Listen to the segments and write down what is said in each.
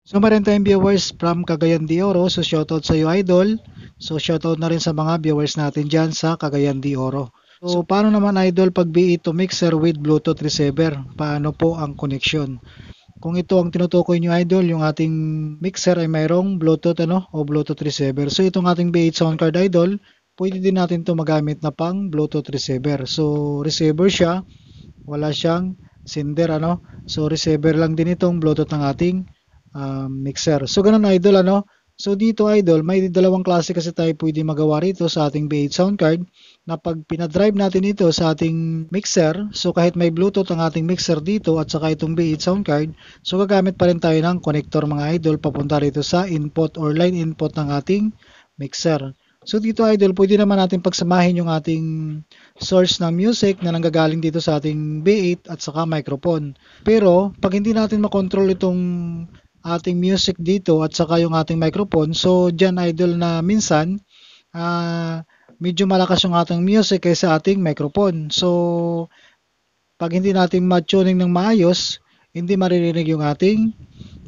So meron tayong viewers from Cagayan de Oro. So shoutout sa iyo, idol. So shoutout na rin sa mga viewers natin dyan sa Cagayan de Oro. So paano naman, idol, pag BE to mixer with Bluetooth receiver? Paano po ang connection? Kung ito ang tinutukoy nyo, idol, yung ating mixer ay mayroong Bluetooth o Bluetooth receiver. So itong ating B8 sound card, idol, pwede din natin to magamit na pang Bluetooth receiver. So receiver siya, wala siyang sender, So receiver lang din itong Bluetooth ng ating mixer. So ganun, idol, So dito, idol, may dalawang klase kasi tayo pwede magawa rito sa ating B8 sound card na pag pinadrive natin ito sa ating mixer, so kahit may Bluetooth ang ating mixer dito at saka itong B8 sound card, so gagamit pa rin tayo ng connector, mga idol, papunta rito sa input or line input ng ating mixer. So dito, idol, pwede naman natin pagsamahin yung ating source ng music na nanggagaling dito sa ating B8 at saka microphone. Pero pag hindi natin makontrol itong ating music dito at saka yung ating microphone, so dyan, idol, na minsan medyo malakas yung ating music kaysa ating microphone. So pag hindi natin ma-tuning ng maayos, hindi maririnig yung ating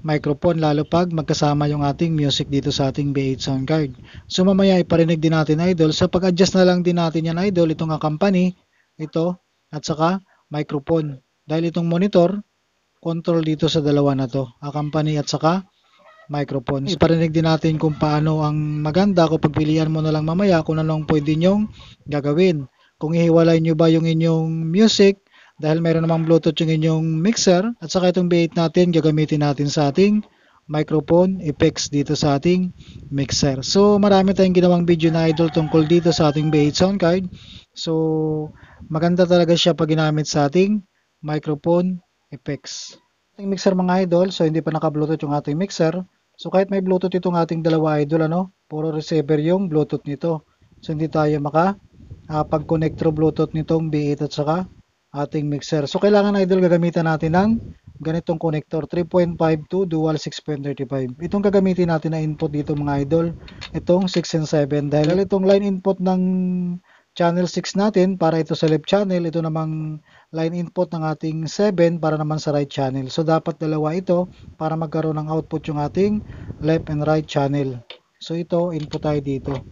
microphone, lalo pag magkasama yung ating music dito sa ating B8 sound card. So mamaya iparinig din natin, idol. So pag-adjust na lang din natin yan, idol, itong company, ito, at saka microphone. Dahil itong monitor, control dito sa dalawa na to, company at saka microphone. Iparinig din natin kung paano ang maganda, kung pagpilian mo na lang mamaya kung anong pwede nyong gagawin. Kung ihiwalay nyo ba yung inyong music, dahil mayroon namang Bluetooth yung inyong mixer, at saka itong B8 natin, gagamitin natin sa ating microphone effects dito sa ating mixer. So marami tayong ginawang video na, idol, tungkol dito sa ating B8 sound card. So maganda talaga siya pag ginamit sa ating microphone effects. Ating mixer, mga idol, so hindi pa naka-Bluetooth yung ating mixer. So kahit may Bluetooth itong ating dalawa, idol, puro receiver yung Bluetooth nito. So hindi tayo pag-connect through Bluetooth nitong B8 at saka ating mixer. So kailangan, idol, gagamitan natin ng ganitong connector, 3.5 to dual 6.35. Itong gagamitin natin na input dito, mga idol, itong 6 and 7, dahil itong line input ng channel 6 natin para ito sa left channel, ito namang line input ng ating 7 para naman sa right channel. So dapat dalawa ito para magkaroon ng output yung ating left and right channel. So ito, input tayo dito.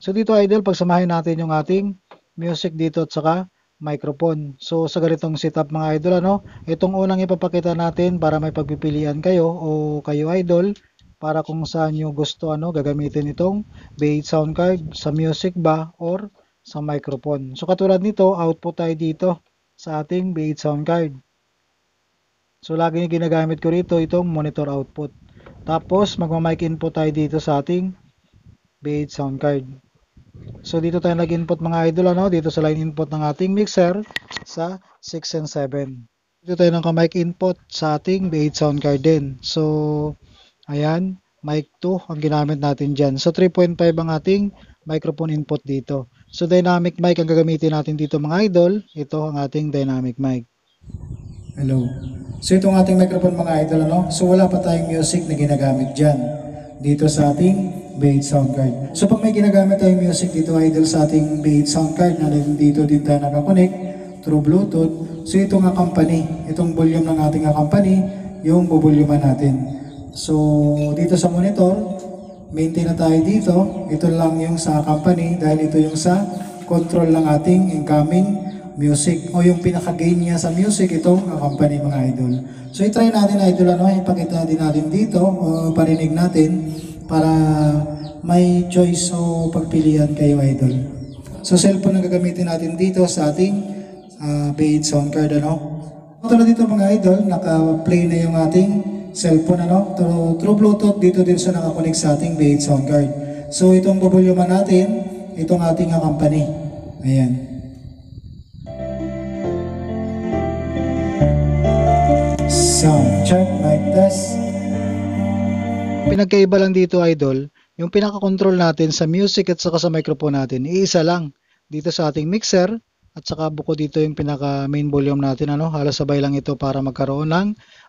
So dito, idol, pagsamahin natin yung ating music dito at saka microphone. So sa ganitong setup, mga idol, itong unang ipapakita natin para may pagpipilian kayo o kayo, idol, para kung saan nyo gusto gagamitin itong B8 sound card, sa music ba or sa microphone. So katulad nito, output tayo dito sa ating B8 sound card. So lagi ginagamit ko rito itong monitor output. Tapos magma-mic input tayo dito sa ating B8 sound card. So dito tayo nag-input, mga idol, dito sa line input ng ating mixer sa 6 and 7. Dito tayo ng mic input sa ating B8 sound card din. So ayan, mic 2 ang ginamit natin dyan. So 3.5 ang ating microphone input dito. So dynamic mic ang gagamitin natin dito, mga idol. Ito ang ating dynamic mic. Hello. So itong ating microphone, mga idol, So wala pa tayong music na ginagamit dyan dito sa ating B8 sound card. So pag may ginagamit tayong music dito, idol, sa ating B8 sound card na dito din tayo nakakonect through Bluetooth. So itong company, itong volume ng ating company, yung bubulyuman natin. So dito sa monitor, maintain na tayo dito. Ito lang yung sa company dahil ito yung sa control ng ating incoming music o yung pinaka-gain niya sa music, itong company, mga idol. So i-try natin, idol, ipakita din natin dito o parinig natin para may choice o pagpilian kayo, idol. So cellphone ang gagamitin natin dito sa ating B8 sound card, Tulad dito, mga idol, naka-play na yung ating cellphone, through Bluetooth dito din sa nakakonect sa ating B8 sound card. So itong bubulyuman natin, itong ating company. Ayan. Sound check, mic test. Pinagkaiba lang dito, idol, yung pinaka-control natin sa music at saka sa microphone natin, iisa lang dito sa ating mixer at saka buko dito yung pinaka-main volume natin, halos sabay lang ito para magkaroon ng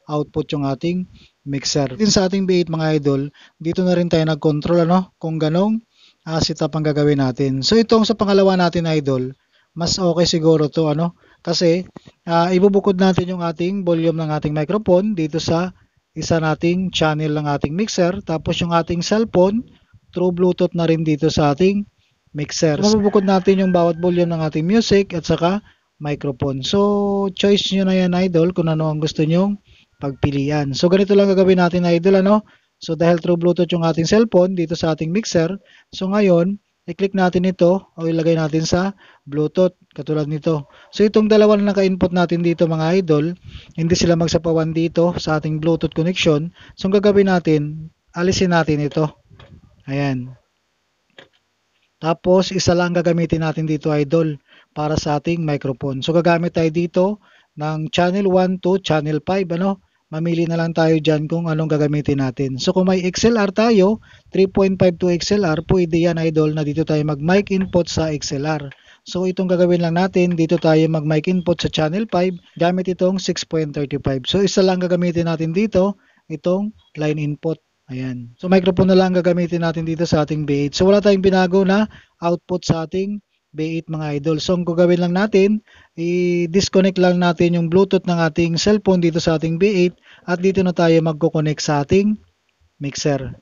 output yung ating mixer. Din sa ating B8, mga idol, dito na rin tayo nag-control, kung ganong setup ang gagawin natin. So itong sa pangalawa natin, idol, mas okay siguro to, kasi ibubukod natin yung ating volume ng ating microphone dito sa isa nating channel ng ating mixer. Tapos yung ating cellphone, through Bluetooth na rin dito sa ating mixer. So, mabubukod natin yung bawat volume ng ating music at saka microphone. So, choice nyo na yan, idol, kung ano ang gusto nyong pagpilian. So, ganito lang gagawin natin, idol, ano? So, dahil through Bluetooth yung ating cellphone dito sa ating mixer, so ngayon, i-click natin ito o ilagay natin sa Bluetooth, katulad nito. So, itong dalawa na naka-input natin dito, mga idol, hindi sila magsapawan dito sa ating Bluetooth connection. So, ang gagawin natin, alisin natin ito. Ayan. Tapos, isa lang gagamitin natin dito, idol, para sa ating microphone. So, gagamit tayo dito ng channel 1 to channel 5, ano? Mamili na lang tayo dyan kung anong gagamitin natin. So, kung may XLR tayo, 3.5 to XLR, pwede yan, idol, na dito tayo mag-mic input sa XLR. So, itong gagawin lang natin, dito tayo mag-mic input sa channel 5, gamit itong 6.35. So, isa lang gagamitin natin dito, itong line input. Ayan. So, microphone na lang gagamitin natin dito sa ating B8. So, wala tayong binago na output sa ating B8, mga idol. So, ang gagawin lang natin, i-disconnect lang natin yung Bluetooth ng ating cellphone dito sa ating B8 at dito na tayo magko-connect sa ating mixer.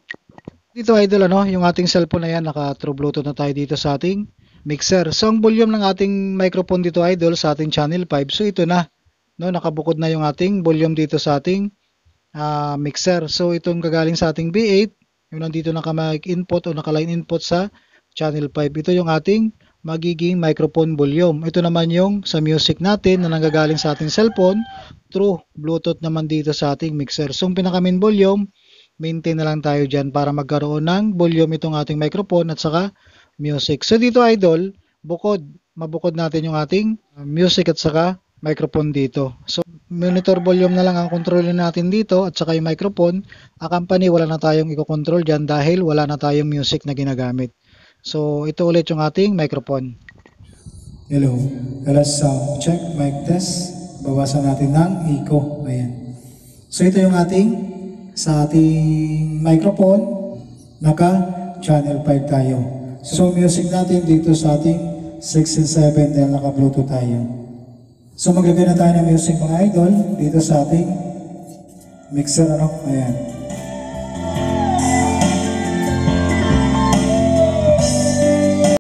Dito, idol, ano, yung ating cellphone na yan, naka-true Bluetooth na tayo dito sa ating mixer. So, ang volume ng ating microphone dito, idol, sa ating channel 5. So, ito na, no, nakabukod na yung ating volume dito sa ating mixer. So, itong gagaling sa ating B8, yung nandito naka-mic input o naka-line input sa channel 5. Ito yung ating magiging microphone volume. Ito naman yung sa music natin na nanggagaling sa ating cellphone through Bluetooth naman dito sa ating mixer. So, yung pinaka-main volume, maintain na lang tayo dyan para magkaroon ng volume itong ating microphone at saka music. So, dito, idol, mabukod natin yung ating music at saka microphone dito. So, monitor volume na lang ang kontrolin natin dito at saka yung microphone. Company, wala na tayong i-control dyan dahil wala na tayong music na ginagamit. So, ito ulit yung ating microphone. Hello. Let's sound check. Mic test. Bawasan natin ng echo. Ayan. So, ito yung sa ating microphone. Naka channel 5 tayo. So, music natin dito sa ating 6 and 7 dahil naka Bluetooth tayo. So, maglagay na tayo ng music, mga idol, dito sa ating mixer, ano? Ayan.